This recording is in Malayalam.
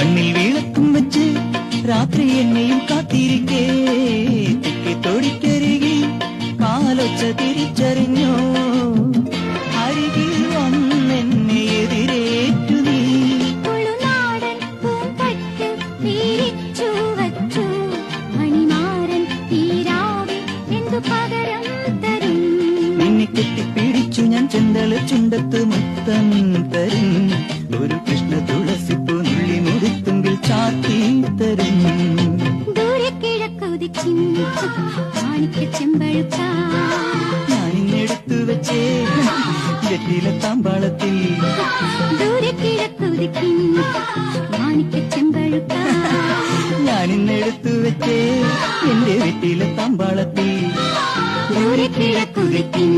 കണ്ണിൽ വിളക്കും വെച്ച് രാത്രി എന്നെയും കാത്തിരിക്കേ തെക്കേ തോടിക്കരികിൽ കാലൊച്ച തിരിച്ചറിഞ്ഞോ അരികിൽ വന്നെന്നെ എതിരേറ്റു നീ തുളുനാടൻ പൂമ്പട്ട് വീരിച്ചു വച്ചു മണിമാരൻ തീരാവി എന്തു പകരം തരും നിന്നെ കെട്ടിപ്പിടിച്ചു ഞാൻ ചെന്തള ചുണ്ടത്ത് മുത്തം തരും ഒരു കൃഷ്ണ തുളസിപ്പൂ നുള്ളി മുറിത്തുമ്പിൽ ചാത്തി തരും ദൂരെ കിഴക്കുതിക്കും മാണിക്ക ചെമ്പഴുക്ക ഞാനിന്നെടുത്തു വെച്ചേ വെറ്റില താമ്പാളത്തിൽ ദൂരെ കിഴക്കുതിക്കും മാണിക്ക ചെമ്പഴുക്ക ഞാനിന്നെടുത്തു വെച്ചേ എന്റെ വെറ്റില താമ്പാളത്തിൽ ദൂരെ കിഴക്കുതിക്കും